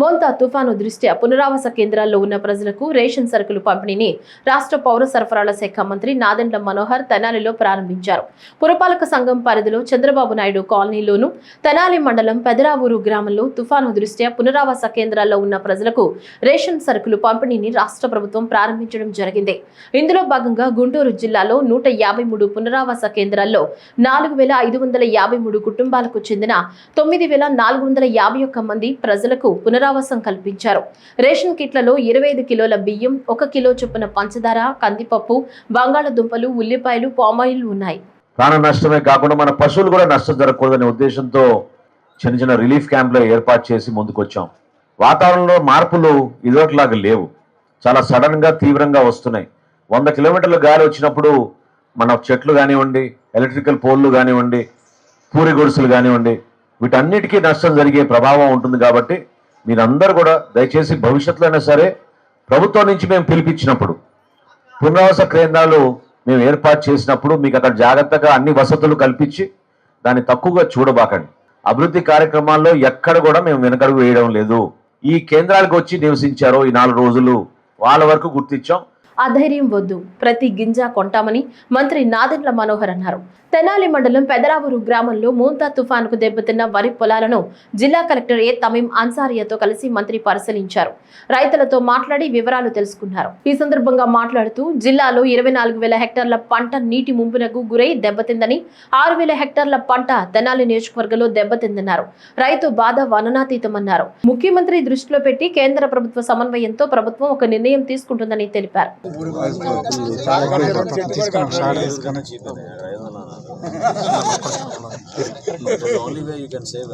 మోంతా తుఫాను దృష్ట్యా పునరావాస కేంద్రాల్లో ఉన్న ప్రజలకు రేషన్ సరుకులు పంపిణీని రాష్ట్ర పౌర సరఫరాల శాఖ మంత్రి నాదెండ్ల మనోహర్ తెనాలిలో ప్రారంభించారు. పురపాలక సంఘం పరిధిలో చంద్రబాబు నాయుడు కాలనీలోను, తెనాలి మండలం పెదరావూరు గ్రామంలో తుఫాను దృష్ట్యా పునరావాస కేంద్రాల్లో ఉన్న ప్రజలకు రేషన్ సరుకులు పంపిణీని రాష్ట్ర ప్రభుత్వం ప్రారంభించడం జరిగింది. ఇందులో భాగంగా గుంటూరు జిల్లాలో 153 పునరావాస కేంద్రాల్లో 4553 కుటుంబాలకు చెందిన 9451 మంది ప్రజలకు పునరావాసం కల్పించారు. రేషన్ కిట్లలో 25 కిలోల బియ్యం, 1 కిలో చొప్పున పంచదార, కందిపప్పు, బంగాళదుంపలు, ఉల్లిపాయలు, పామాయిల్ ఉన్నాయి. ప్రాణ నష్టమే కాకుండా మన పశువులు కూడా నష్టం జరగకూడదనే ఉద్దేశంతో చిన్న చిన్న రిలీఫ్ క్యాంపులు ఏర్పాటు చేసి ముందుకొచ్చాం. వాతావరణంలో మార్పులు ఇదోట్లాగా లేవు, చాలా సడన్ గా తీవ్రంగా వస్తున్నాయి. 100 కిలోమీటర్ల గాలి వచ్చినప్పుడు మన చెట్లు కానివ్వండి, ఎలక్ట్రికల్ పోల్లు కానివ్వండి, పూరి గుడిసెలు కానివ్వండి, వీటన్నిటికీ నష్టం జరిగే ప్రభావం ఉంటుంది. కాబట్టి మీరందరూ కూడా దయచేసి భవిష్యత్తులో అయినా సరే ప్రభుత్వం నుంచి మేము పిలిపించినప్పుడు, పునరావాస కేంద్రాలు మేము ఏర్పాటు చేసినప్పుడు మీకు అక్కడ జాగ్రత్తగా అన్ని వసతులు కల్పించి దాన్ని తక్కువగా చూడబాకండి. అభివృద్ధి కార్యక్రమాల్లో ఎక్కడ కూడా మేము వెనకడుగు వేయడం లేదు. ఈ కేంద్రాలకు వచ్చి నివసించారో ఈ 4 రోజులు వాళ్ళ వరకు గుర్తించాం. అధైర్యం వద్దు, ప్రతి గింజ కొంటామని మంత్రి నాదెండ్ల మనోహర్ అన్నారు. తెనాలి మండలం పెదరావూరు గ్రామంలో మోంతా తుఫానుకు దెబ్బతిన్న వరి పొలాలను జిల్లా కలెక్టర్ ఏ తమీం అన్సారియాతో కలిసి మంత్రి పరిశీలించారు. రైతులతో మాట్లాడి వివరాలు తెలుసుకున్నారు. ఈ సందర్భంగా మాట్లాడుతూ జిల్లాలో 24,000 హెక్టార్ల పంట నీటి ముంపునకు గురై దెబ్బతిందని, 6,000 హెక్టార్ల పంట తెనాలి నియోజకవర్గంలో దెబ్బతిందన్నారు. రైతు బాధ వర్ణనాతీతమన్నారు. ముఖ్యమంత్రి దృష్టిలో పెట్టి కేంద్ర ప్రభుత్వ సమన్వయంతో ప్రభుత్వం ఒక నిర్ణయం తీసుకుంటుందని తెలిపారు. The only way you can save